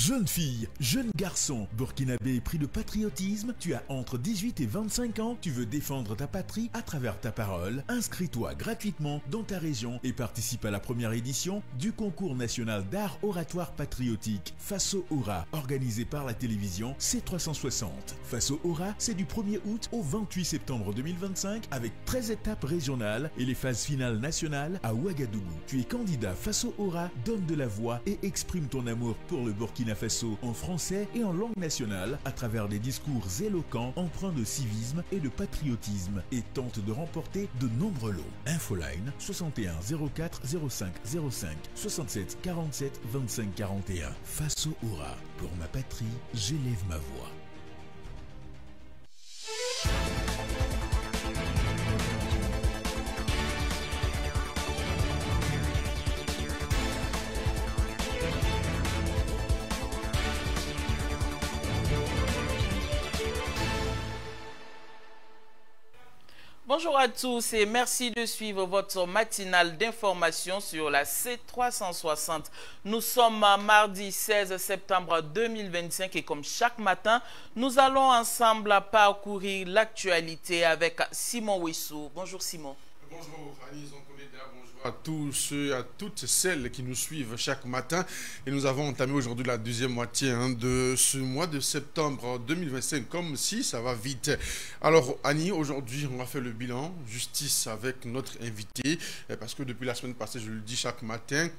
Jeune fille, jeune garçon, burkinabé pris de patriotisme, tu as entre 18 et 25 ans, tu veux défendre ta patrie à travers ta parole, inscris-toi gratuitement dans ta région et participe à la première édition du concours national d'art oratoire patriotique Faso Aura, organisé par la télévision C360. Faso Aura, c'est du 1er août au 28 septembre 2025 avec 13 étapes régionales et les phases finales nationales à Ouagadougou. Tu es candidat Faso Aura, donne de la voix et exprime ton amour pour le Burkina Faso en français et en langue nationale à travers des discours éloquents empreints de civisme et de patriotisme et tente de remporter de nombreux lots. Infoline 61 04 05 05 67 47 25 41. Faso Aura, pour ma patrie, j'élève ma voix. Bonjour à tous et merci de suivre votre matinale d'information sur la C360. Nous sommes mardi 16 septembre 2025 et comme chaque matin, nous allons ensemble parcourir l'actualité avec Simon Wissou. Bonjour Simon. Bonjour Annie, bonjour à tous ceux, à toutes celles qui nous suivent chaque matin. Et nous avons entamé aujourd'hui la deuxième moitié de ce mois de septembre 2025, comme si ça va vite. Alors Annie, aujourd'hui on va faire le bilan justice avec notre invité, parce que depuis la semaine passée, je le dis chaque matin,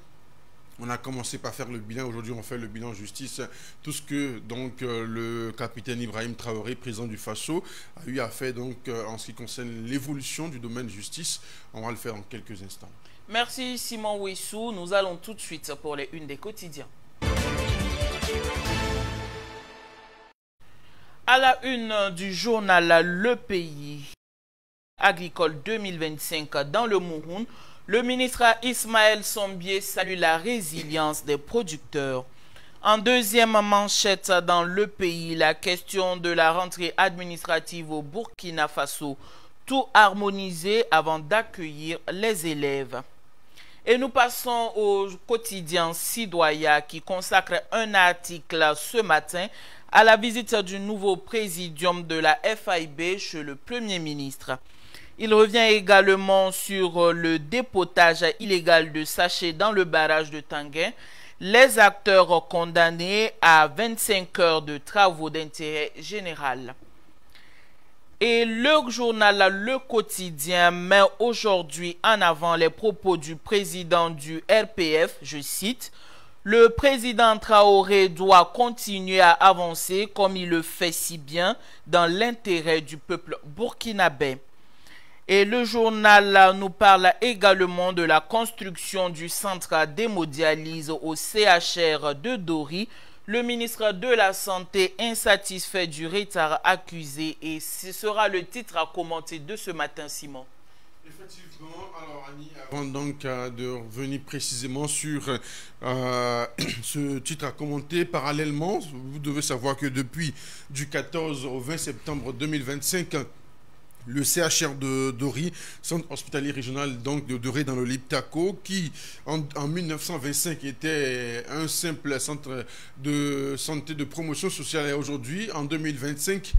on a commencé par faire le bilan. Aujourd'hui, on fait le bilan justice. Tout ce que donc le capitaine Ibrahim Traoré, président du Faso, a eu à faire donc en ce qui concerne l'évolution du domaine justice. On va le faire en quelques instants. Merci Simon Wissou. Nous allons tout de suite pour les unes des quotidiens. À la une du journal Le Pays agricole 2025 dans le Mouroun, le ministre Ismaël Sombier salue la résilience des producteurs. En deuxième manchette dans Le Pays, la question de la rentrée administrative au Burkina Faso, tout harmonisé avant d'accueillir les élèves. Et nous passons au quotidien Sidoya qui consacre un article ce matin à la visite du nouveau présidium de la FIB chez le Premier ministre. Il revient également sur le dépotage illégal de sachets dans le barrage de Tanguin, les acteurs condamnés à 25 heures de travaux d'intérêt général. Et le journal Le Quotidien met aujourd'hui en avant les propos du président du RPF, je cite, « Le président Traoré doit continuer à avancer comme il le fait si bien dans l'intérêt du peuple burkinabé. » Et le journal nous parle également de la construction du centre d'hémodialyse au CHR de Dori. Le ministre de la Santé insatisfait du retard accusé et ce sera le titre à commenter de ce matin, Simon. Effectivement, alors Annie, avant donc de revenir précisément sur ce titre à commenter, parallèlement, vous devez savoir que depuis du 14 au 20 septembre 2025, le CHR de Dori, centre hospitalier régional donc de Dori dans le Liptako, qui en 1925 était un simple centre de santé de promotion sociale et aujourd'hui, en 2025,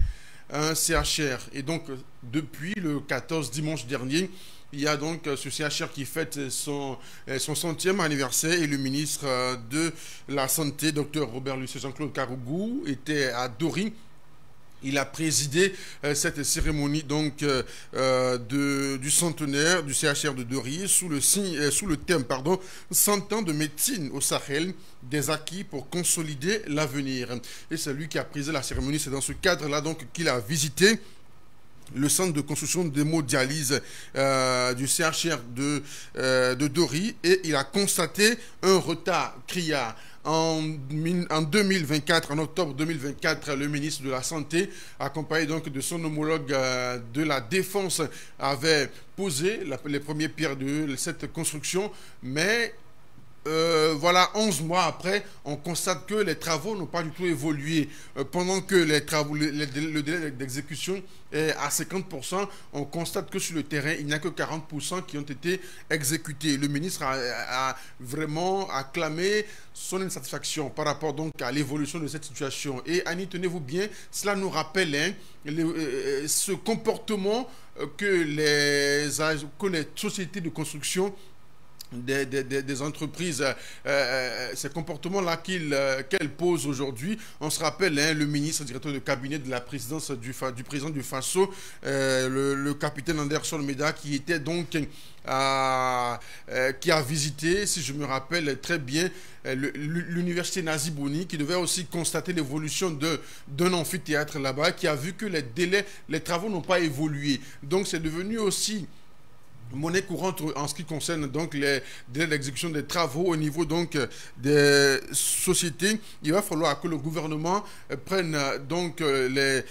un CHR. Et donc, depuis le 14 dimanche dernier, il y a donc ce CHR qui fête son 100e anniversaire et le ministre de la Santé, Dr Robert Lucé Jean-Claude Karougou, était à Dori. Il a présidé cette cérémonie donc du centenaire du CHR de Dori sous le thème 100 ans de médecine au Sahel, des acquis pour consolider l'avenir. Et c'est lui qui a présidé la cérémonie. C'est dans ce cadre-là donc qu'il a visité le centre de construction d'hémodialyse du CHR de Dori et il a constaté un retard criard. En 2024, en octobre 2024, le ministre de la Santé, accompagné donc de son homologue de la Défense, avait posé les premières pierres de cette construction, mais voilà, 11 mois après, on constate que les travaux n'ont pas du tout évolué. Pendant que les travaux, le délai d'exécution est à 50%, on constate que sur le terrain, il n'y a que 40% qui ont été exécutés. Le ministre a vraiment acclamé son insatisfaction par rapport donc à l'évolution de cette situation. Et Annie, tenez-vous bien, cela nous rappelle ce comportement que les sociétés de construction, des entreprises, ces comportements-là qu'elles posent aujourd'hui. On se rappelle, le ministre, directeur de cabinet de la présidence du président du FASO, le capitaine Anderson Meda, qui était donc qui a visité, si je me rappelle très bien, l'université Nazi Bouni, qui devait aussi constater l'évolution d'un amphithéâtre là-bas, qui a vu que les travaux n'ont pas évolué. Donc c'est devenu aussi monnaie courante en ce qui concerne donc les délais d'exécution des travaux au niveau donc des sociétés. Il va falloir que le gouvernement prenne donc les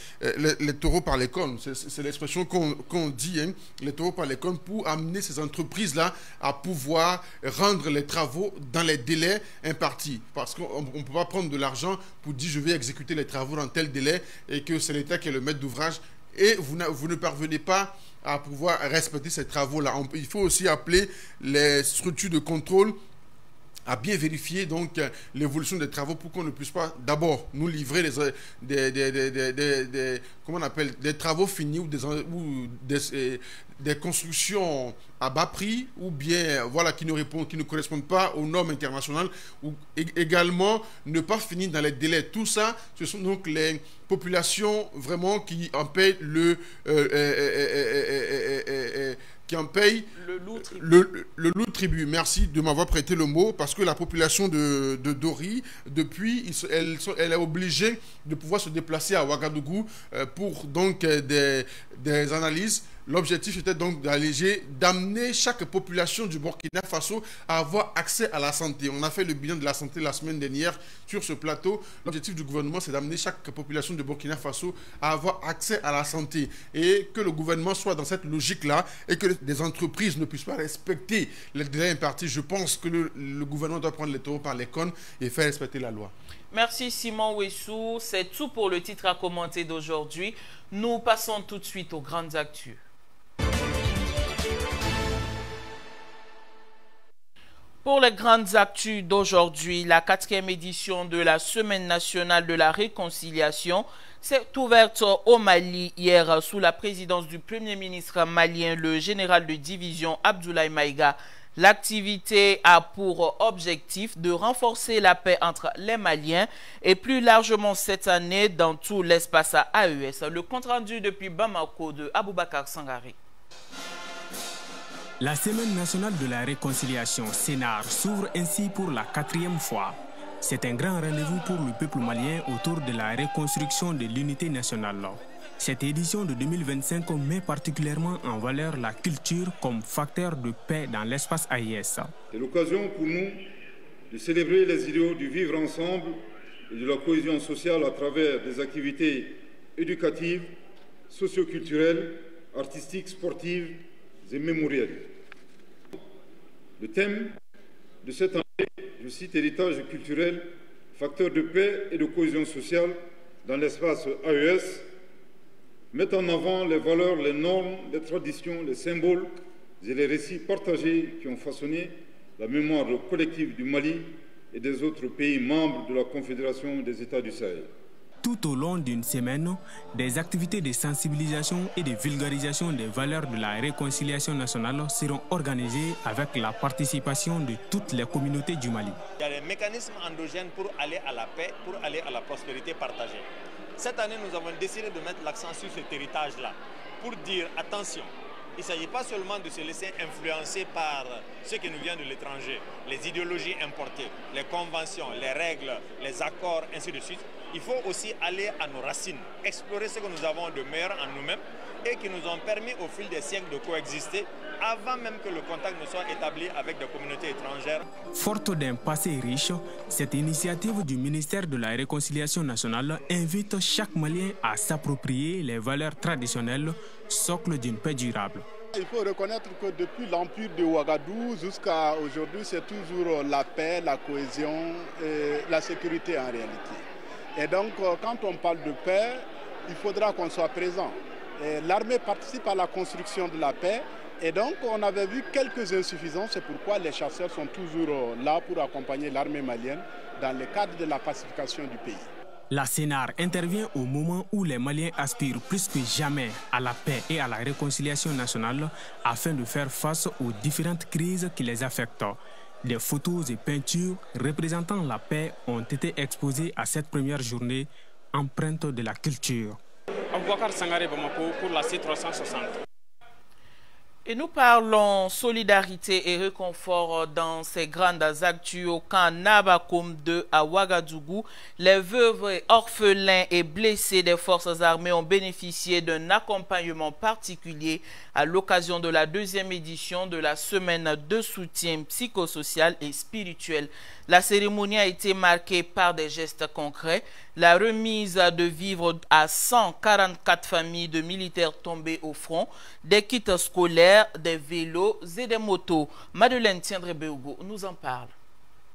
taureaux par les cornes. C'est l'expression qu'on dit, hein, les taureaux par les cornes, pour amener ces entreprises-là à pouvoir rendre les travaux dans les délais impartis. Parce qu'on ne peut pas prendre de l'argent pour dire je vais exécuter les travaux dans tel délai et que c'est l'État qui est le maître d'ouvrage et vous ne parvenez pas à pouvoir respecter ces travaux-là. Il faut aussi appeler les structures de contrôle à bien vérifier donc l'évolution des travaux pour qu'on ne puisse pas d'abord nous livrer comment on appelle, des travaux finis ou des constructions à bas prix ou bien voilà qui ne correspondent pas aux normes internationales ou également ne pas finir dans les délais. Tout ça, ce sont donc les populations vraiment qui en payent le lourd tribut. Merci de m'avoir prêté le mot, parce que la population de Dori, depuis, elle est obligée de pouvoir se déplacer à Ouagadougou pour donc des analyses. L'objectif était donc d'amener chaque population du Burkina Faso à avoir accès à la santé. On a fait le bilan de la santé la semaine dernière sur ce plateau. L'objectif du gouvernement, c'est d'amener chaque population du Burkina Faso à avoir accès à la santé. Et que le gouvernement soit dans cette logique-là et que des entreprises ne puissent pas respecter les délais impartis. Je pense que le gouvernement doit prendre les taureaux par les cornes et faire respecter la loi. Merci Simon Ouessou. C'est tout pour le titre à commenter d'aujourd'hui. Nous passons tout de suite aux grandes actus. Pour les grandes actus d'aujourd'hui, la 4e édition de la Semaine nationale de la réconciliation s'est ouverte au Mali hier sous la présidence du Premier ministre malien, le général de division Abdoulaye Maïga. L'activité a pour objectif de renforcer la paix entre les Maliens et plus largement cette année dans tout l'espace AES. Le compte-rendu depuis Bamako de Aboubakar Sangari. La Semaine nationale de la réconciliation, CNAR, s'ouvre ainsi pour la 4e fois. C'est un grand rendez-vous pour le peuple malien autour de la reconstruction de l'unité nationale. Cette édition de 2025 met particulièrement en valeur la culture comme facteur de paix dans l'espace AES. C'est l'occasion pour nous de célébrer les idéaux du vivre ensemble et de la cohésion sociale à travers des activités éducatives, socioculturelles, artistiques, sportives et mémorielles. Le thème de cette année, je cite, héritage culturel, facteur de paix et de cohésion sociale dans l'espace AES, met en avant les valeurs, les normes, les traditions, les symboles et les récits partagés qui ont façonné la mémoire collective du Mali et des autres pays membres de la Confédération des États du Sahel. Tout au long d'une semaine, des activités de sensibilisation et de vulgarisation des valeurs de la réconciliation nationale seront organisées avec la participation de toutes les communautés du Mali. Il y a des mécanismes endogènes pour aller à la paix, pour aller à la prospérité partagée. Cette année, nous avons décidé de mettre l'accent sur cet héritage-là pour dire attention. Il ne s'agit pas seulement de se laisser influencer par ce qui nous vient de l'étranger, les idéologies importées, les conventions, les règles, les accords, ainsi de suite. Il faut aussi aller à nos racines, explorer ce que nous avons de meilleur en nous-mêmes et qui nous ont permis au fil des siècles de coexister avant même que le contact ne soit établi avec des communautés étrangères. Forte d'un passé riche, cette initiative du ministère de la Réconciliation nationale invite chaque Malien à s'approprier les valeurs traditionnelles, socle d'une paix durable. Il faut reconnaître que depuis l'empire de Ouagadougou jusqu'à aujourd'hui, c'est toujours la paix, la cohésion et la sécurité en réalité. Et donc, quand on parle de paix, il faudra qu'on soit présent. L'armée participe à la construction de la paix. Et donc, on avait vu quelques insuffisances. C'est pourquoi les chasseurs sont toujours là pour accompagner l'armée malienne dans le cadre de la pacification du pays. La CENAR intervient au moment où les Maliens aspirent plus que jamais à la paix et à la réconciliation nationale afin de faire face aux différentes crises qui les affectent. Des photos et peintures représentant la paix ont été exposées à cette première journée empreinte de la culture. Aboubacar Sangaré Bamako pour la C360. Et nous parlons solidarité et réconfort dans ces grandes actus au camp Nabakoum 2 à Ouagadougou. Les veuves, orphelins et blessés des forces armées ont bénéficié d'un accompagnement particulier à l'occasion de la deuxième édition de la semaine de soutien psychosocial et spirituel. La cérémonie a été marquée par des gestes concrets, la remise de vivres à 144 familles de militaires tombés au front, des kits scolaires, des vélos et des motos. Madeleine Tiendré-Béougo nous en parle.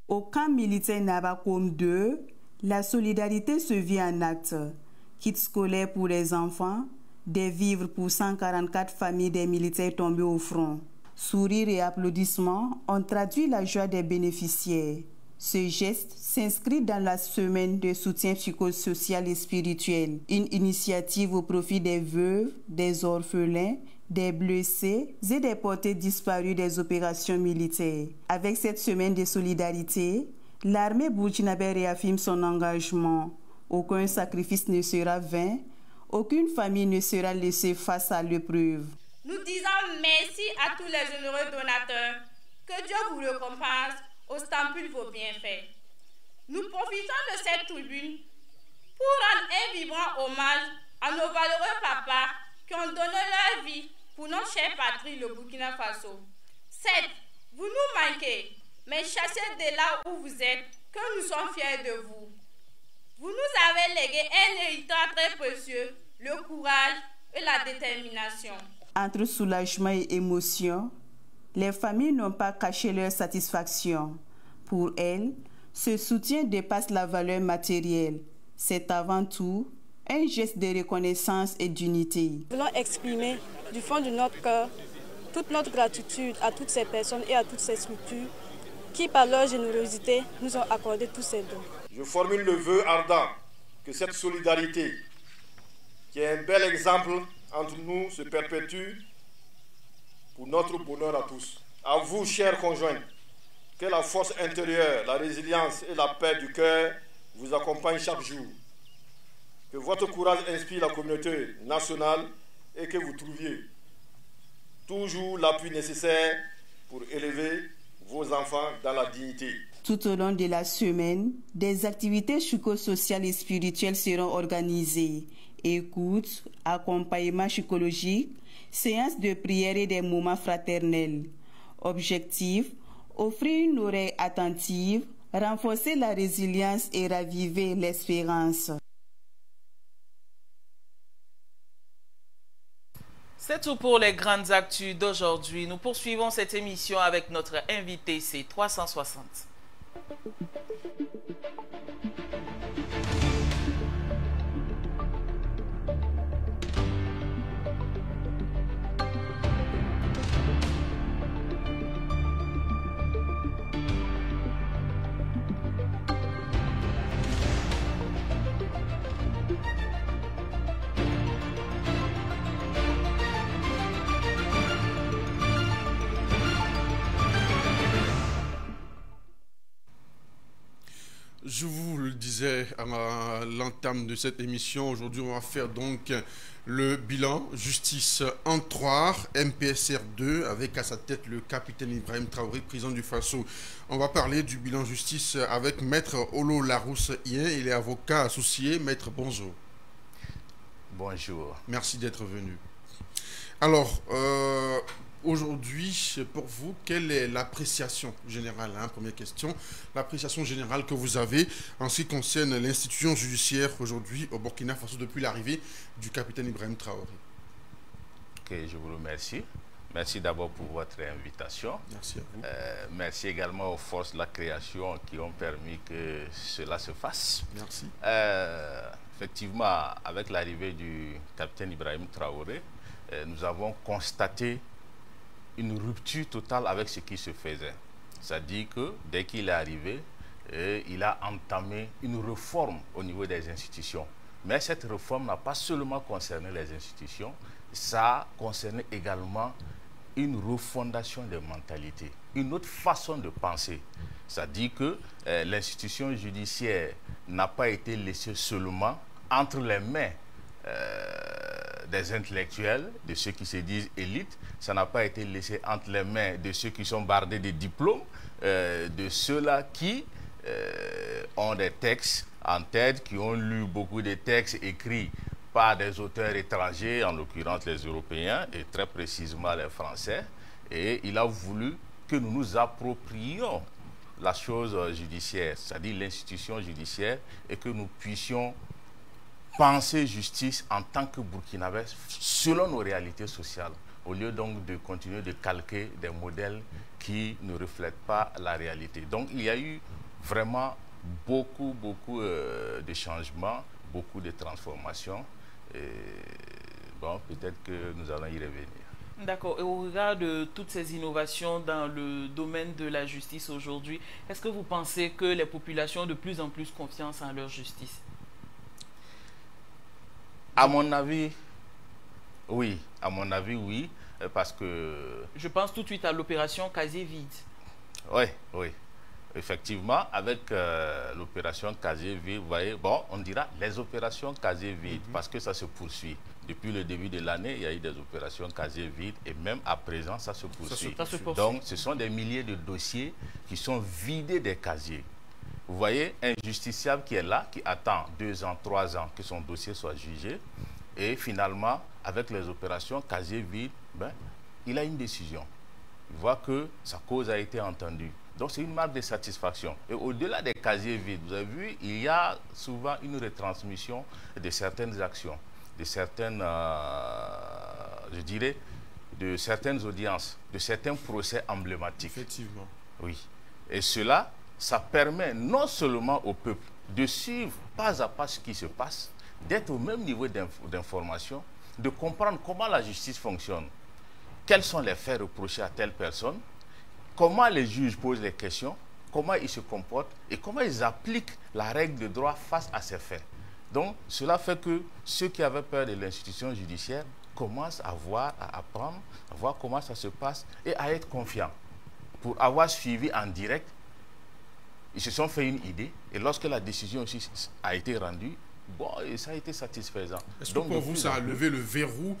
Au camp militaire Nabakoum 2, la solidarité se vit en actes. Kits scolaires pour les enfants, des vivres pour 144 familles des militaires tombés au front. Sourires et applaudissements ont traduit la joie des bénéficiaires. Ce geste s'inscrit dans la semaine de soutien psychosocial et spirituel, une initiative au profit des veuves, des orphelins, des blessés et des portés disparus des opérations militaires. Avec cette semaine de solidarité, l'armée burkinabé réaffirme son engagement. Aucun sacrifice ne sera vain, aucune famille ne sera laissée face à l'épreuve. Nous disons merci à tous les généreux donateurs. Que Dieu vous récompense au stampule vos bienfaits. Nous profitons de cette tribune pour rendre un vibrant hommage à nos valeureux papas qui ont donné leur vie pour notre chère patrie, le Burkina Faso. Certes, vous nous manquez, mais chassez de là où vous êtes, que nous sommes fiers de vous. Vous nous avez légué un héritage très précieux, le courage et la détermination. Entre soulagement et émotion, les familles n'ont pas caché leur satisfaction. Pour elles, ce soutien dépasse la valeur matérielle. C'est avant tout un geste de reconnaissance et d'unité. Nous voulons exprimer du fond de notre cœur toute notre gratitude à toutes ces personnes et à toutes ces structures qui, par leur générosité, nous ont accordé tous ces dons. Je formule le vœu ardent que cette solidarité, qui est un bel exemple entre nous, se perpétue pour notre bonheur à tous. À vous, chers conjoints, que la force intérieure, la résilience et la paix du cœur vous accompagnent chaque jour. Que votre courage inspire la communauté nationale et que vous trouviez toujours l'appui nécessaire pour élever vos enfants dans la dignité. Tout au long de la semaine, des activités psychosociales et spirituelles seront organisées. Écoute, accompagnement psychologique, séances de prière et des moments fraternels. Objectif, offrir une oreille attentive, renforcer la résilience et raviver l'espérance. C'est tout pour les grandes actus d'aujourd'hui. Nous poursuivons cette émission avec notre invité C360. Je vous le disais à l'entame de cette émission, aujourd'hui on va faire donc le bilan justice Antroir, MPSR 2, avec à sa tête le capitaine Ibrahim Traoré, président du Faso. On va parler du bilan justice avec Maître Olo Larousse-Ien, il est avocat associé. Maître, bonjour. Bonjour. Merci d'être venu. Alors, aujourd'hui, pour vous, quelle est l'appréciation générale, première question, l'appréciation générale que vous avez en ce qui concerne l'institution judiciaire aujourd'hui au Burkina Faso depuis l'arrivée du capitaine Ibrahim Traoré? Ok, je vous remercie. Merci d'abord pour votre invitation. Merci à vous. Merci également aux forces de la création qui ont permis que cela se fasse. Merci. Effectivement, avec l'arrivée du capitaine Ibrahim Traoré, nous avons constaté une rupture totale avec ce qui se faisait. C'est-à-dire que dès qu'il est arrivé, il a entamé une réforme au niveau des institutions. Mais cette réforme n'a pas seulement concerné les institutions, ça a concerné également une refondation des mentalités, une autre façon de penser. C'est-à-dire que l'institution judiciaire n'a pas été laissée seulement entre les mains des intellectuels, de ceux qui se disent élites, ça n'a pas été laissé entre les mains de ceux qui sont bardés de diplômes, de ceux-là qui ont des textes en tête, qui ont lu beaucoup de textes écrits par des auteurs étrangers, en l'occurrence les Européens et très précisément les Français. Et il a voulu que nous nous approprions la chose judiciaire, c'est-à-dire l'institution judiciaire, et que nous puissions penser justice en tant que Burkinabés selon nos réalités sociales, au lieu donc de continuer de calquer des modèles qui ne reflètent pas la réalité. Donc il y a eu vraiment beaucoup de changements, beaucoup de transformations. Et bon, peut-être que nous allons y revenir. D'accord. Et au regard de toutes ces innovations dans le domaine de la justice aujourd'hui, est-ce que vous pensez que les populations ont de plus en plus confiance en leur justice? À mon avis, oui. À mon avis, oui. Parce que... Je pense tout de suite à l'opération Casier Vide. Oui, oui. Effectivement, avec l'opération Casier Vide, vous voyez, bon, on dira les opérations Casier Vide, parce que ça se poursuit. Depuis le début de l'année, il y a eu des opérations Casier Vide, et même à présent, ça se poursuit. Donc, ce sont des milliers de dossiers qui sont vidés des casiers. Vous voyez, un justiciable qui est là, qui attend 2 ans, 3 ans que son dossier soit jugé, et finalement, avec les opérations Casier Vide, ben, il a une décision. Il voit que sa cause a été entendue. Donc, c'est une marque de satisfaction. Et au-delà des casiers vides, vous avez vu, il y a souvent une retransmission de certaines actions, de certaines, je dirais, de certaines audiences, de certains procès emblématiques. Effectivement. Oui. Et cela, ça permet non seulement au peuple de suivre pas à pas ce qui se passe, d'être au même niveau d'information, de comprendre comment la justice fonctionne, quels sont les faits reprochés à telle personne, comment les juges posent les questions, comment ils se comportent et comment ils appliquent la règle de droit face à ces faits. Donc, cela fait que ceux qui avaient peur de l'institution judiciaire commencent à voir, à apprendre, à voir comment ça se passe et à être confiants. Pour avoir suivi en direct, ils se sont fait une idée et lorsque la décision aussi a été rendue, bon, et ça a été satisfaisant. Est-ce que pour vous, ça a levé le verrou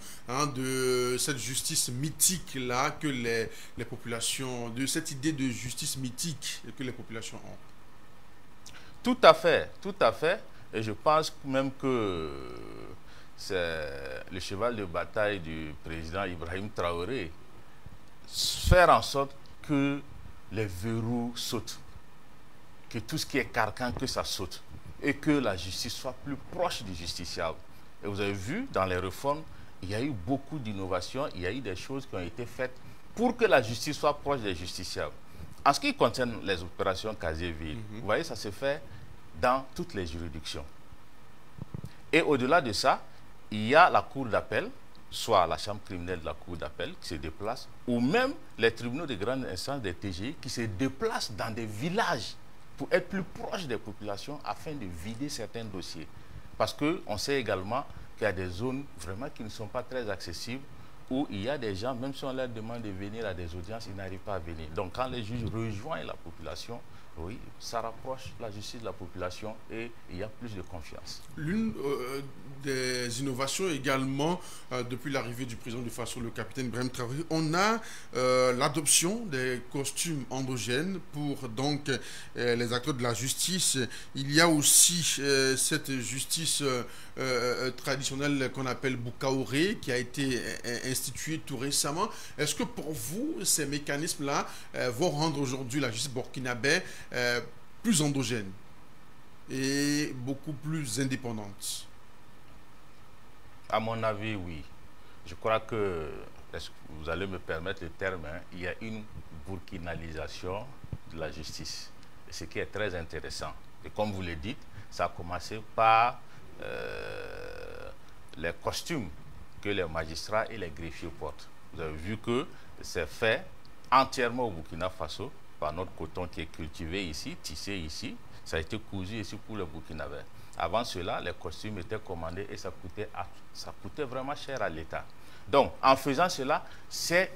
de cette justice mythique-là que les populations, de cette idée de justice mythique que les populations ont? Tout à fait, tout à fait. Et je pense même que c'est le cheval de bataille du président Ibrahim Traoré, faire en sorte que les verrous sautent, que tout ce qui est carcan, que ça saute, et que la justice soit plus proche du justiciable. Et vous avez vu, dans les réformes, il y a eu beaucoup d'innovations, il y a eu des choses qui ont été faites pour que la justice soit proche des justiciables. En ce qui concerne les opérations Casier Vide, vous voyez, ça se fait dans toutes les juridictions. Et au-delà de ça, il y a la cour d'appel, soit la chambre criminelle de la cour d'appel qui se déplace, ou même les tribunaux de grande instance des TGI qui se déplacent dans des villages pour être plus proche des populations afin de vider certains dossiers. Parce qu'on sait également qu'il y a des zones vraiment qui ne sont pas très accessibles, où il y a des gens, même si on leur demande de venir à des audiences, ils n'arrivent pas à venir. Donc quand les juges rejoignent la population, oui, ça rapproche la justice de la population et il y a plus de confiance. L'une des innovations également, depuis l'arrivée du président du Faso, le capitaine Ibrahim Traoré, on a l'adoption des costumes endogènes pour donc les acteurs de la justice. Il y a aussi cette justice traditionnelle qu'on appelle Boukaoré, qui a été instituée tout récemment. Est-ce que pour vous, ces mécanismes-là vont rendre aujourd'hui la justice burkinabé plus endogène et beaucoup plus indépendante? À mon avis, oui. Je crois que vous allez me permettre le terme, hein, il y a une burkinalisation de la justice, ce qui est très intéressant. Et comme vous le dites, ça a commencé par les costumes que les magistrats et les greffiers portent. Vous avez vu que c'est fait entièrement au Burkina Faso par notre coton qui est cultivé ici, tissé ici. Ça a été cousu ici pour le Burkinabé. Avant cela, les costumes étaient commandés et ça coûtait vraiment cher à l'État. Donc, en faisant cela, c'est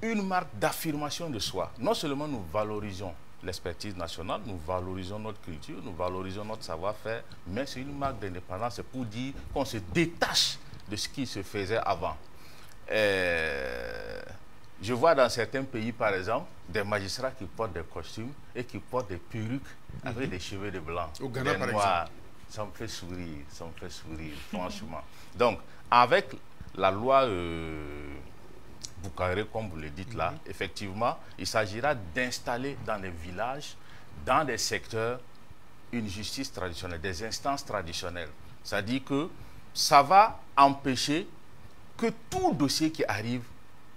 une marque d'affirmation de soi. Non seulement nous valorisons l'expertise nationale, nous valorisons notre culture, nous valorisons notre savoir-faire, mais c'est une marque d'indépendance, c'est pour dire qu'on se détache de ce qui se faisait avant. Je vois dans certains pays, par exemple, des magistrats qui portent des costumes et qui portent des perruques avec des cheveux de blanc. Au Ghana, par noirs. exemple. Ça me fait sourire, franchement. Donc, avec la loi Boukaré, comme vous le dites là, effectivement, il s'agira d'installer dans les villages, dans des secteurs, une justice traditionnelle, des instances traditionnelles. C'est-à-dire que ça va empêcher que tout dossier qui arrive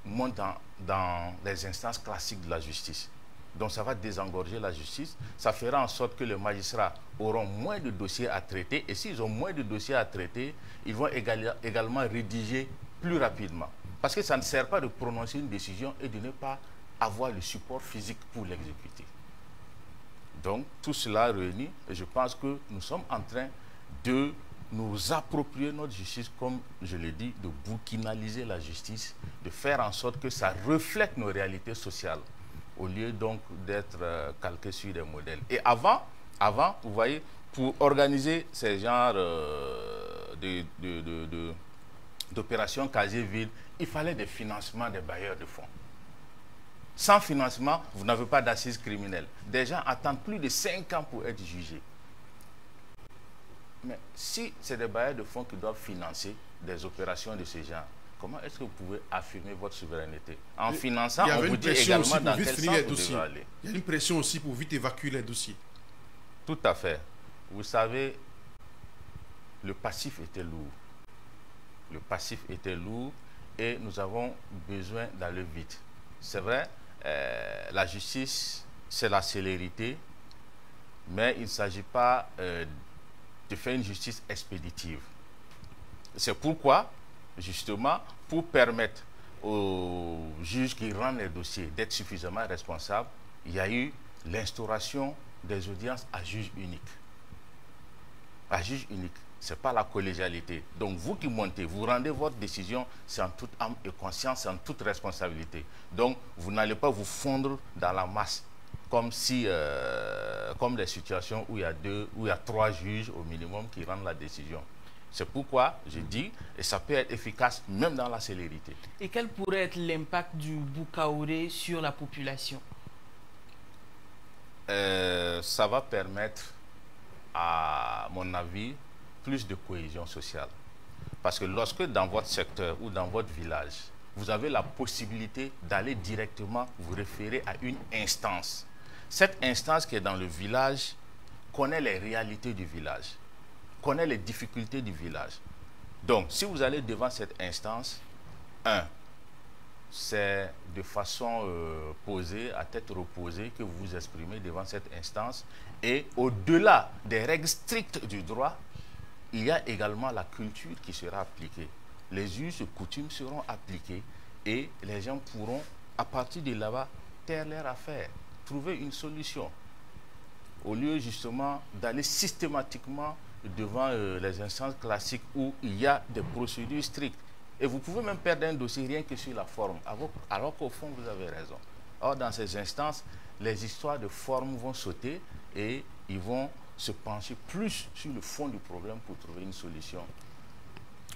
monte dans les instances classiques de la justice. Donc ça va désengorger la justice, ça fera en sorte que les magistrats auront moins de dossiers à traiter, et s'ils ont moins de dossiers à traiter, ils vont également rédiger plus rapidement. Parce que ça ne sert pas de prononcer une décision et de ne pas avoir le support physique pour l'exécuter. Donc tout cela réuni, et je pense que nous sommes en train de nous approprier notre justice, comme je l'ai dit, de burkinaliser la justice, de faire en sorte que ça reflète nos réalités sociales, au lieu donc d'être calqué sur des modèles. Et avant, vous voyez, pour organiser ces genres d'opérations casier vide, il fallait des financements des bailleurs de fonds. Sans financement, vous n'avez pas d'assises criminelles. Des gens attendent plus de 5 ans pour être jugés. Mais si c'est des bailleurs de fonds qui doivent financer des opérations de ce genre, comment est-ce que vous pouvez affirmer votre souveraineté? En finançant, on vous dit également dans quel sens vous devez aller. Il y a une pression aussi pour vite évacuer les dossiers. Tout à fait. Vous savez, le passif était lourd. Le passif était lourd et nous avons besoin d'aller vite. C'est vrai, la justice, c'est la célérité, mais il ne s'agit pas de faire une justice expéditive. C'est pourquoi, justement, pour permettre aux juges qui rendent les dossiers d'être suffisamment responsables, il y a eu l'instauration des audiences à juge unique. À juge unique, ce n'est pas la collégialité. Donc vous qui montez, vous rendez votre décision, c'est en toute âme et conscience, c'est en toute responsabilité. Donc vous n'allez pas vous fondre dans la masse, comme si, comme les situations où il y a 3 juges au minimum qui rendent la décision. C'est pourquoi je dis, et ça peut être efficace même dans la célérité. Et quel pourrait être l'impact du Boukaoré sur la population? Ça va permettre, à mon avis, plus de cohésion sociale. Parce que lorsque dans votre secteur ou dans votre village, vous avez la possibilité d'aller directement vous référer à une instance. Cette instance qui est dans le village connaît les réalités du village, connaît les difficultés du village. Donc, si vous allez devant cette instance, c'est de façon posée, à tête reposée, que vous vous exprimez devant cette instance. Et au-delà des règles strictes du droit, il y a également la culture qui sera appliquée. Les us et coutumes seront appliqués et les gens pourront, à partir de là-bas, taire leur affaire, trouver une solution. Au lieu justement d'aller systématiquement devant les instances classiques où il y a des procédures strictes. Et vous pouvez même perdre un dossier rien que sur la forme, alors qu'au fond, vous avez raison. Or, dans ces instances, les histoires de forme vont sauter et ils vont se pencher plus sur le fond du problème pour trouver une solution.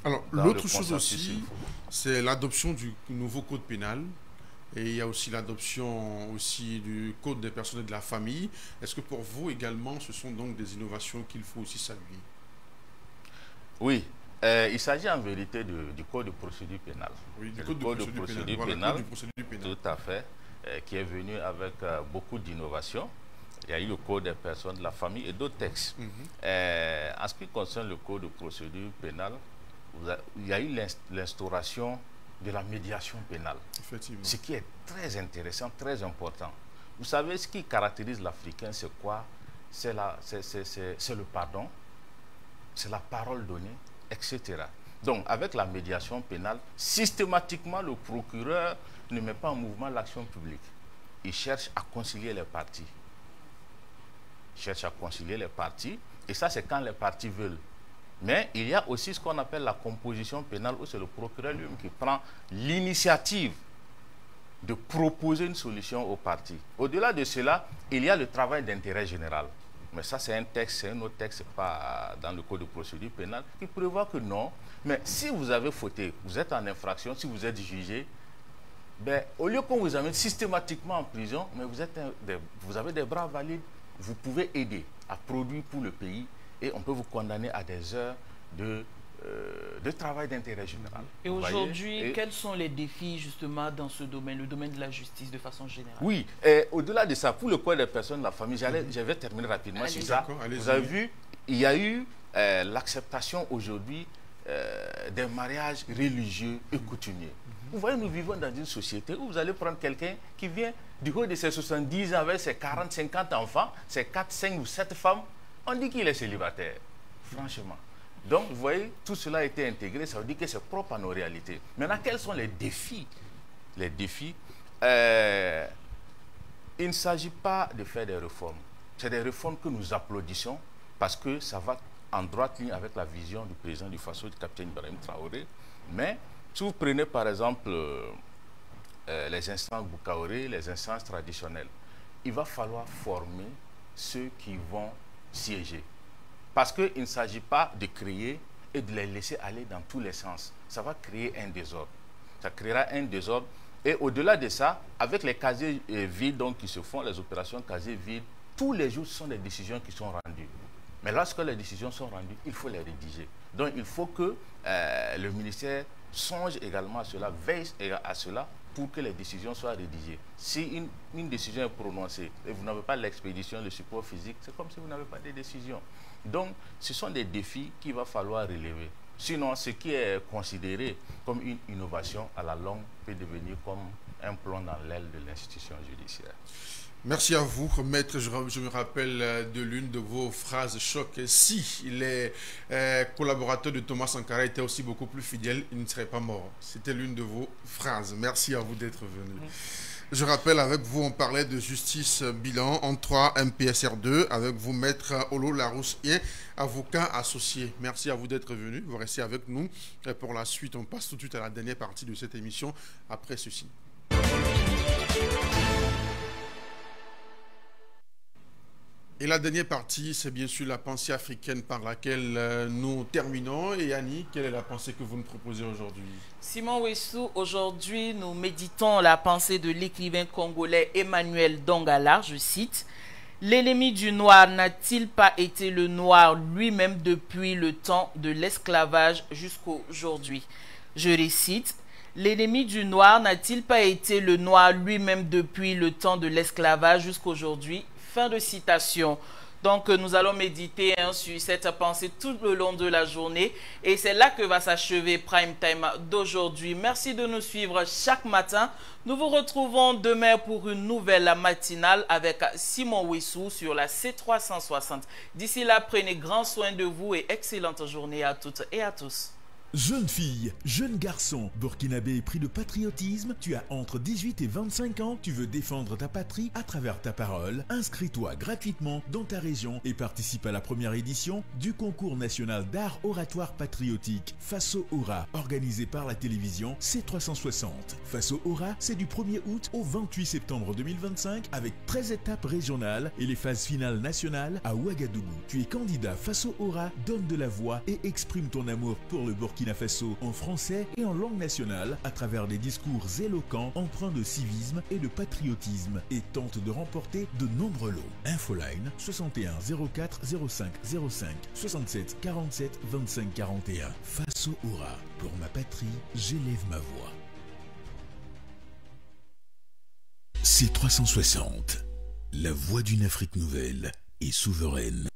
Alors, l'autre chose aussi, c'est l'adoption du nouveau code pénal. Et il y a aussi l'adoption aussi du code des personnes et de la famille. Est-ce que pour vous également, ce sont donc des innovations qu'il faut aussi saluer? Oui. Il s'agit en vérité du code de procédure pénale. Oui, du code de procédure pénale. Tout à fait, qui est venu avec beaucoup d'innovations. Il y a eu le code des personnes de la famille et d'autres textes. En ce qui concerne le code de procédure pénale, il y a eu l'instauration de la médiation pénale. Effectivement. Ce qui est très intéressant, très important. Vous savez, ce qui caractérise l'Africain, c'est quoi? C'est le pardon, c'est la parole donnée, etc. Donc, avec la médiation pénale, systématiquement, le procureur ne met pas en mouvement l'action publique. Il cherche à concilier les parties. Il cherche à concilier les parties, et ça, c'est quand les parties veulent. Mais il y a aussi ce qu'on appelle la composition pénale, où c'est le procureur lui-même qui prend l'initiative de proposer une solution aux parties. Au-delà de cela, il y a le travail d'intérêt général. Mais ça, c'est un texte, c'est un autre texte, pas dans le code de procédure pénale, qui prévoit que non. Mais si vous avez fauté, vous êtes en infraction, si vous êtes jugé, ben, au lieu qu'on vous amène systématiquement en prison, mais vous avez des bras valides, vous pouvez aider à produire pour le pays et on peut vous condamner à des heures de travail d'intérêt général. Et aujourd'hui, quels sont les défis justement dans ce domaine, le domaine de la justice de façon générale? Oui, au-delà de ça, pour le cas des personnes de la famille, je vais terminer rapidement sur ça. Vous avez vu, il y a eu l'acceptation aujourd'hui des mariages religieux et coutumiers. Vous voyez, nous vivons dans une société où vous allez prendre quelqu'un qui vient du haut de ses 70 ans avec ses 40, 50 enfants, ses 4, 5 ou 7 femmes, on dit qu'il est célibataire, franchement. Donc, vous voyez, tout cela a été intégré, ça veut dire que c'est propre à nos réalités. Maintenant, quels sont les défis? Les défis, il ne s'agit pas de faire des réformes. C'est des réformes que nous applaudissons parce que ça va en droite ligne avec la vision du président du Faso, du capitaine Ibrahim Traoré. Mais, si vous prenez par exemple les instances Boukaoré, les instances traditionnelles, il va falloir former ceux qui vont siéger. Parce qu'il ne s'agit pas de créer et de les laisser aller dans tous les sens. Ça va créer un désordre. Ça créera un désordre. Et au-delà de ça, avec les casiers vides donc, qui se font, les opérations casiers vides, tous les jours, ce sont des décisions qui sont rendues. Mais lorsque les décisions sont rendues, il faut les rédiger. Donc il faut que le ministère songe également à cela, veille à cela, pour que les décisions soient rédigées. Si une décision est prononcée et vous n'avez pas l'expédition, le support physique, c'est comme si vous n'avez pas de décision. Donc, ce sont des défis qu'il va falloir relever. Sinon, ce qui est considéré comme une innovation à la longue peut devenir comme un plomb dans l'aile de l'institution judiciaire. Merci à vous, maître. Je me rappelle de l'une de vos phrases choc. Si les collaborateurs de Thomas Sankara étaient aussi beaucoup plus fidèles, ils ne seraient pas morts. C'était l'une de vos phrases. Merci à vous d'être venu. Je rappelle, avec vous, on parlait de justice bilan en 3 MPSR2. Avec vous, maître Olo Laroussien, avocat associé. Merci à vous d'être venu. Vous restez avec nous. Et pour la suite, on passe tout de suite à la dernière partie de cette émission après ceci. Et la dernière partie, c'est bien sûr la pensée africaine par laquelle nous terminons. Et Annie, quelle est la pensée que vous nous proposez aujourd'hui? Simon Wessou, aujourd'hui, nous méditons la pensée de l'écrivain congolais Emmanuel Dongala, je cite. « L'ennemi du noir n'a-t-il pas été le noir lui-même depuis le temps de l'esclavage jusqu'aujourd'hui ?» Je récite. « L'ennemi du noir n'a-t-il pas été le noir lui-même depuis le temps de l'esclavage jusqu'aujourd'hui ?» Fin de citation. Donc, nous allons méditer sur cette pensée tout le long de la journée. Et c'est là que va s'achever Prime Time d'aujourd'hui. Merci de nous suivre chaque matin. Nous vous retrouvons demain pour une nouvelle matinale avec Simon Wessou sur la C360. D'ici là, prenez grand soin de vous et excellente journée à toutes et à tous. Jeune fille, jeune garçon, burkinabé pris de patriotisme, tu as entre 18 et 25 ans, tu veux défendre ta patrie à travers ta parole, inscris-toi gratuitement dans ta région et participe à la première édition du concours national d'art oratoire patriotique Faso Aura, organisé par la télévision C360. Faso Aura, c'est du 1er août au 28 septembre 2025 avec 13 étapes régionales et les phases finales nationales à Ouagadougou. Tu es candidat Faso Aura, donne de la voix et exprime ton amour pour le Burkina Faso en français et en langue nationale à travers des discours éloquents empreints de civisme et de patriotisme et tente de remporter de nombreux lots. Infoline 61 04 05 05 67 47 25 41. Faso Aura, pour ma patrie, j'élève ma voix. C360, la voix d'une Afrique nouvelle et souveraine.